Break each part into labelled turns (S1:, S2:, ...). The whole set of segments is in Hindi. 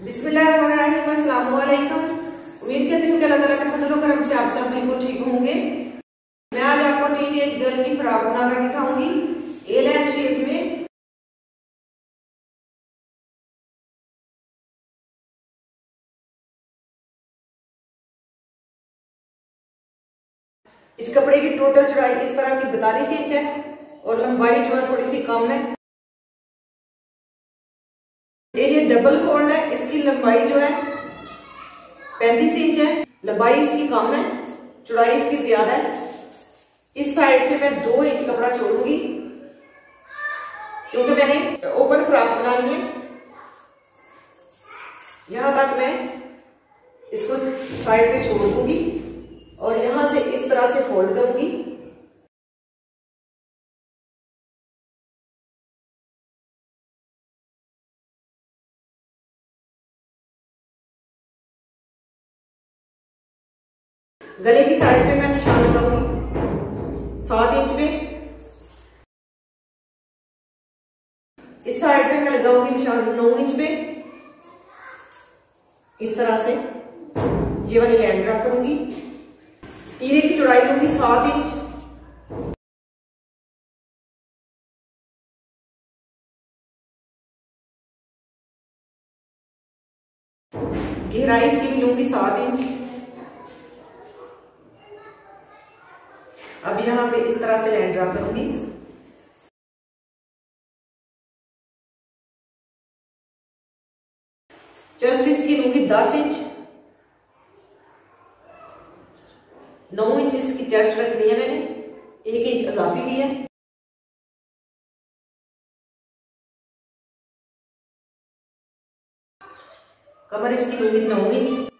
S1: बिस्मिल्लाहिर्रहमानिर्रहीम। अस्सलाम वालेकुम। उम्मीद करती हूँ कि अल्लाह ताला के फजल व करम से आप सब बिल्कुल ठीक होंगे। मैं आज आपको टीनेज गर्ल की फ्रॉक बनाकर दिखाऊंगी ए लाइन शेप में। इस कपड़े की टोटल चौड़ाई इस तरह की 42 इंच है और लंबाई जो है थोड़ी सी कम है। ये डबल फोल्ड है, इसकी लंबाई जो है 35 इंच है, लंबाई इसकी कम है, चौड़ाई इसकी ज्यादा है। इस साइड से मैं 2 इंच कपड़ा छोड़ूंगी क्योंकि मैंने ओपन फ्रॉक बनानी है। यहां तक मैं इसको साइड पे छोड़ दूंगी और यहां से इस तरह से फोल्ड करूंगी। गले की साइड पे मैं निशान लगाऊंगी 7 इंच पे। इस साइड पे मैं लगाऊंगी निशान 9 इंच पे। इस तरह से ये वाली लाइन ड्रा करूंगी। तीरे की चौड़ाई लूंगी 7 इंच। गहराई इसकी भी लूंगी 7 इंच। अब यहां पे इस तरह से लाइन ड्रा करूंगी। चेस्ट इसकी लूंगी 10 इंच। 9 इंच इसकी चेस्ट रखनी है, मैंने 1 इंच इजाफी ली है। कमर इसकी लूंगी 9 इंच।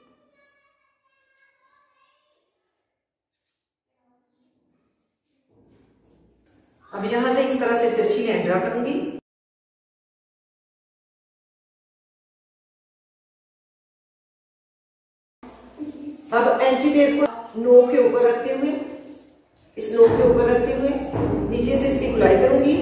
S1: अब यहां से इस तरह से तिरछी लाइन ड्रा करूंगी। अब एंची टेप को नोक के ऊपर रखते हुए, इस नोक के ऊपर रखते हुए नीचे से इसकी गुलाई करूंगी।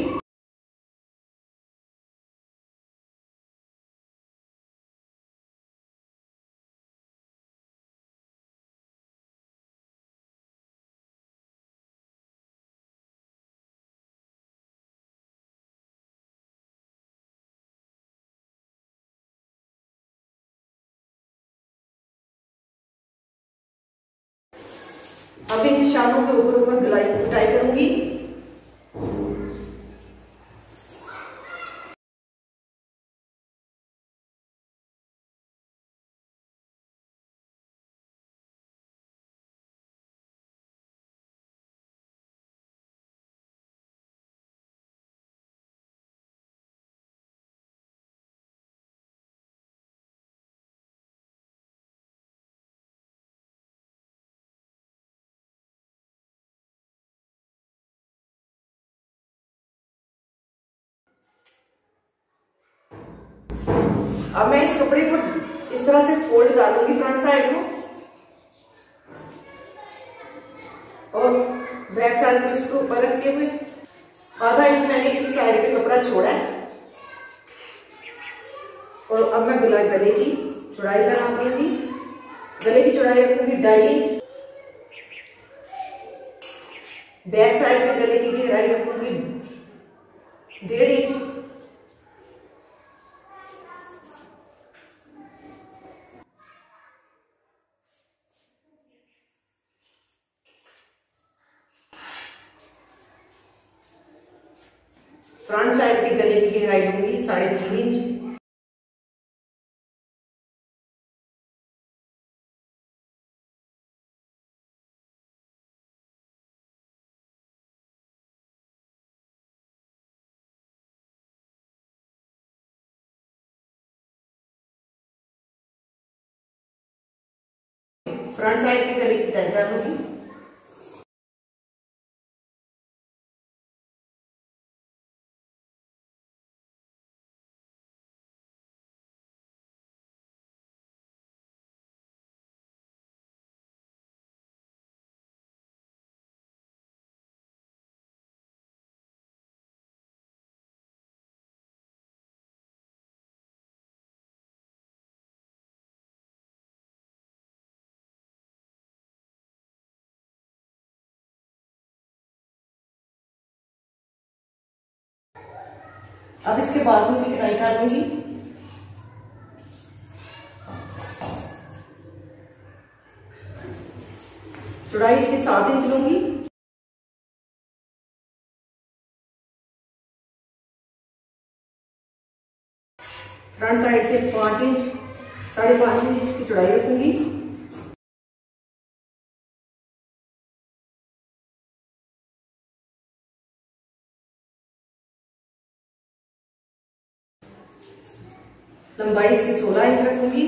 S1: अब इन निशानों के ऊपर ऊपर गुटाई करूंगी। अब मैं इस कपड़े को इस तरह से फोल्ड कर लूंगी फ्रंट साइड को और बैक साइड को इसको ऊपर रखते हुए आधा इंच मैंने इस साइड पे कपड़ा छोड़ा है। और अब मैं गले की चौड़ाई का नाप लूंगी। गले की चौड़ाई रखूंगी 2.5 इंच। बैक साइड पे गले की गहराई रखूंगी 1.5 इंच। फ्रंट साइड के गले की गहराई लूंगी 3.5 इंच। फ्रंट साइड के गले की टाई कर लूंगी। अब इसके बाजू की कटाई कर लूंगी। चौड़ाई इसकी 7 इंच लूंगी। फ्रंट साइड से 5 इंच, 5.5 इंच इसकी चौड़ाई रखूंगी। लंबाई इसकी 16 इंच रखूंगी।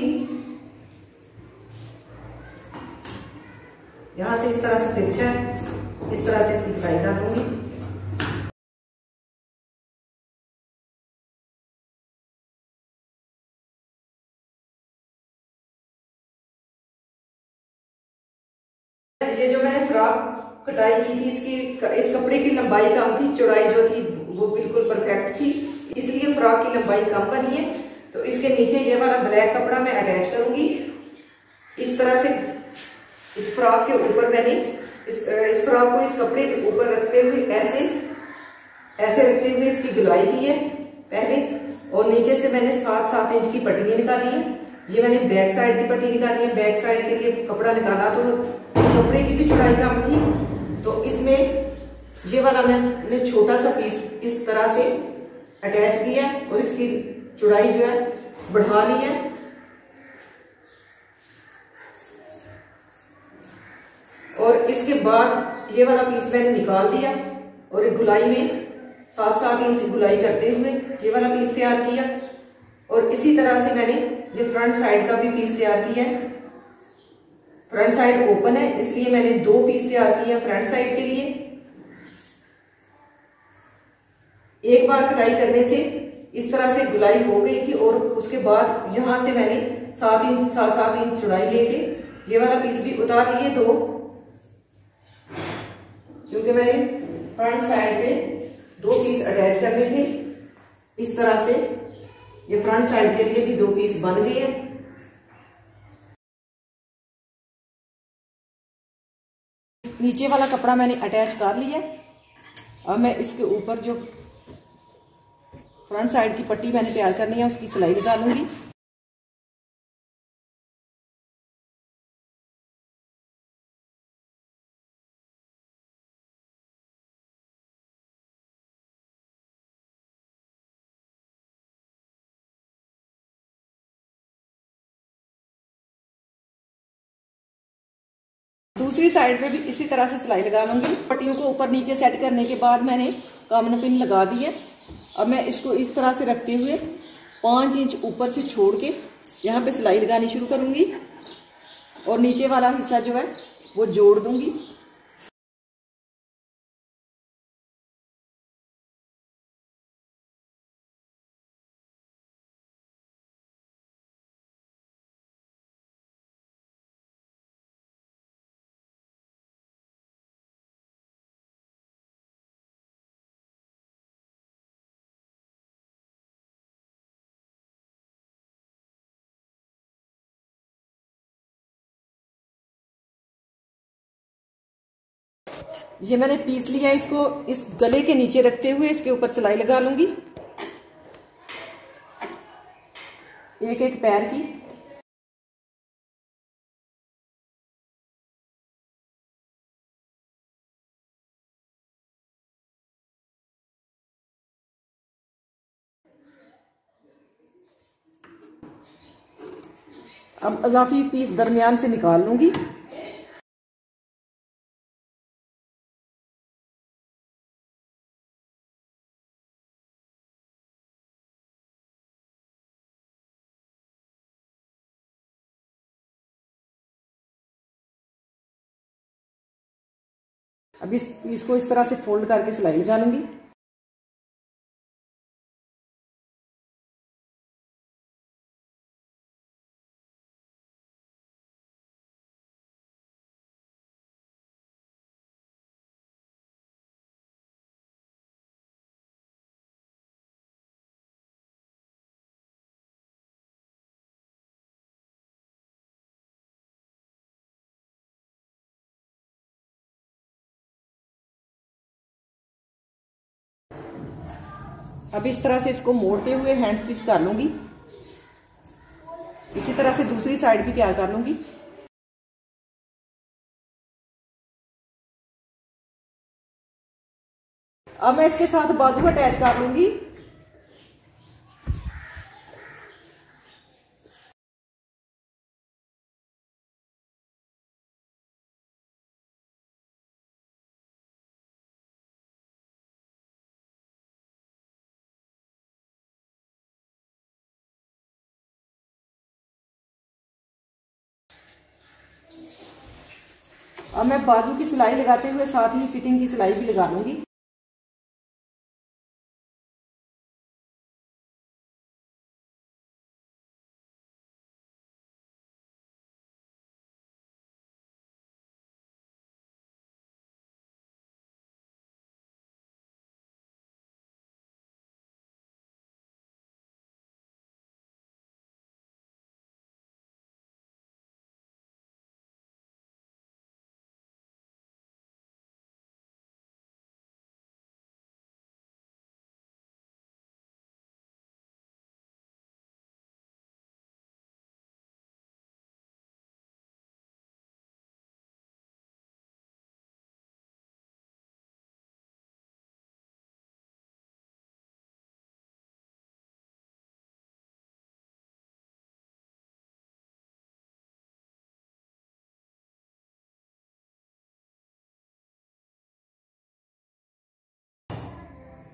S1: यहां से इस तरह से तिरछा है, इस तरह से इसकी कटाई कर लूंगी। ये जो मैंने फ्रॉक कटाई की थी, इसकी इस कपड़े की लंबाई कम थी, चौड़ाई जो थी वो बिल्कुल परफेक्ट थी, इसलिए फ्रॉक की लंबाई कम बनी है। तो इसके नीचे ये वाला ब्लैक कपड़ा मैं अटैच करूंगी। इस तरह से इस फ्रॉक के ऊपर मैंने इस फ्रॉक को इस कपड़े के ऊपर रखते हुए ऐसे रखते हुए इसकी गुलाई की है पहले, और नीचे से मैंने 7-7 इंच की पट्टियां निकाली है। ये मैंने बैक साइड की पट्टी निकाली है। बैक साइड के लिए कपड़ा निकाला तो इस कपड़े की भी चौड़ाई कम थी, तो इसमें ये वाला मैंने छोटा सा पीस इस तरह से अटैच किया और इसकी चौड़ाई जो है बढ़ा ली है। और इसके बाद ये वाला पीस मैंने निकाल दिया और एक गुलाई में 7-7 इंच गुलाई करते हुए ये वाला पीस तैयार किया। और इसी तरह से मैंने ये फ्रंट साइड का भी पीस तैयार किया है। फ्रंट साइड ओपन है, इसलिए मैंने 2 पीस तैयार किया फ्रंट साइड के लिए। एक बार कटाई करने से इस तरह से गुलाई हो गई थी और उसके बाद यहां से मैंने 7 इंच चौड़ाई लेके ये वाला पीस भी उतार लिए 2, क्योंकि मैंने फ्रंट साइड पे 2 पीस अटैच करने थे। इस तरह से ये फ्रंट साइड के लिए भी 2 पीस बन गए हैं। नीचे वाला कपड़ा मैंने अटैच कर लिया। अब मैं इसके ऊपर जो फ्रंट साइड की पट्टी मैंने तैयार करनी है उसकी सिलाई लगा लूंगी। दूसरी साइड पे भी इसी तरह से सिलाई लगा लूंगी। पट्टियों को ऊपर नीचे सेट करने के बाद मैंने कामन पिन लगा दी है। अब मैं इसको इस तरह से रखते हुए 5 इंच ऊपर से छोड़ के यहाँ पे सिलाई लगानी शुरू करूंगी और नीचे वाला हिस्सा जो है वो जोड़ दूंगी। ये मैंने पीस लिया, इसको इस गले के नीचे रखते हुए इसके ऊपर सिलाई लगा लूंगी एक एक पैर की। अब अजाफी पीस दरमियान से निकाल लूंगी। अब इस पीस को इस तरह से फोल्ड करके सिलाई लगा लूंगी। अब इस तरह से इसको मोड़ते हुए हैंड स्टिच कर लूंगी। इसी तरह से दूसरी साइड भी तैयार कर लूंगी। अब मैं इसके साथ बाजू अटैच कर लूंगी। अब मैं बाजू की सिलाई लगाते हुए साथ ही फिटिंग की सिलाई भी लगा लूंगी।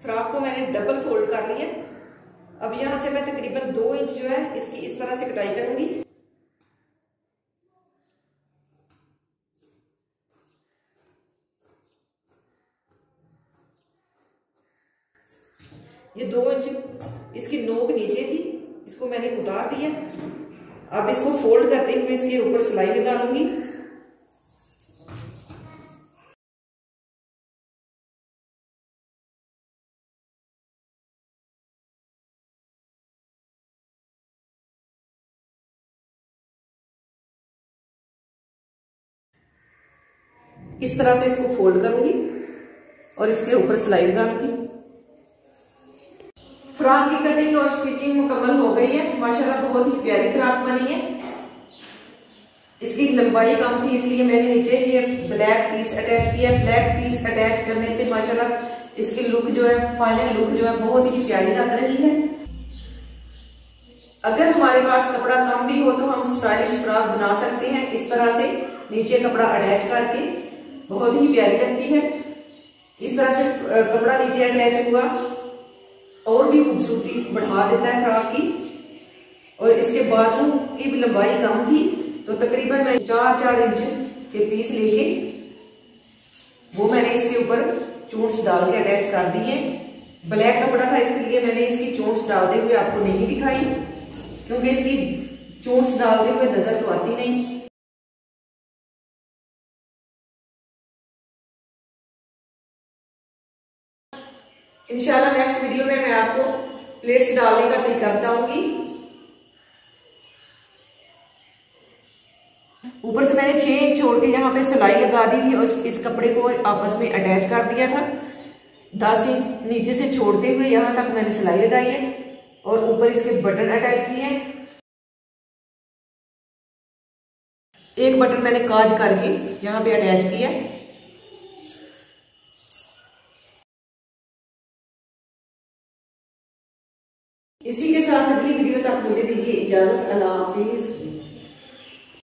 S1: फ्रॉक को मैंने डबल फोल्ड कर लिया। अब यहां से मैं तकरीबन 2 इंच जो है इसकी इस तरह से कटाई करूंगी। ये 2 इंच इसकी नोक नीचे थी, इसको मैंने उतार दिया। अब इसको फोल्ड करते हुए इसके ऊपर सिलाई लगा लूंगी। इस तरह से इसको फोल्ड करूंगी और इसके ऊपर सिलाई लगा लूंगी। फ्रॉक की कटिंग और स्टिचिंग मुकम्मल हो गई है। माशाल्लाह बहुत ही प्यारी फ्रॉक बनी है। इसकी लंबाई कम थी इसलिए मैंने नीचे ये ब्लैक पीस अटैच किया। ब्लैक पीस अटैच करने से माशाल्लाह इसकी लुक जो है, फाइनल लुक जो है बहुत ही प्यारी लग रही है। अगर हमारे पास कपड़ा कम भी हो तो हम स्टाइलिश फ्रॉक बना सकते हैं। इस तरह से नीचे कपड़ा अटैच करके बहुत ही प्यारी लगती है। इस तरह से कपड़ा नीचे अटैच हुआ और भी खूबसूरती बढ़ा देता है फ्रॉक की। और इसके बाजू की भी लंबाई कम थी तो तकरीबन मैं 4-4 इंच के पीस लेके वो मैंने इसके ऊपर चोंच डाल के अटैच कर दिए। ब्लैक कपड़ा था इसलिए मैंने इसकी चोंच डालते हुए आपको नहीं दिखाई, क्योंकि इसकी चोंच डालते हुए नजर तो आती नहीं। इंशाल्लाह नेक्स्ट वीडियो में मैं आपको प्लेट्स डालने का तरीका बताऊंगी। ऊपर से मैंने 6 इंच छोड़ के यहाँ पे सिलाई लगा दी थी और इस कपड़े को आपस में अटैच कर दिया था। 10 इंच नीचे से छोड़ते हुए यहाँ तक मैंने सिलाई लगाई है और ऊपर इसके बटन अटैच किए हैं। एक बटन मैंने काज करके यहाँ पे अटैच किया। इसी के साथ अगली वीडियो तक मुझे दीजिए इजाजत। अल्लाह हाफिज।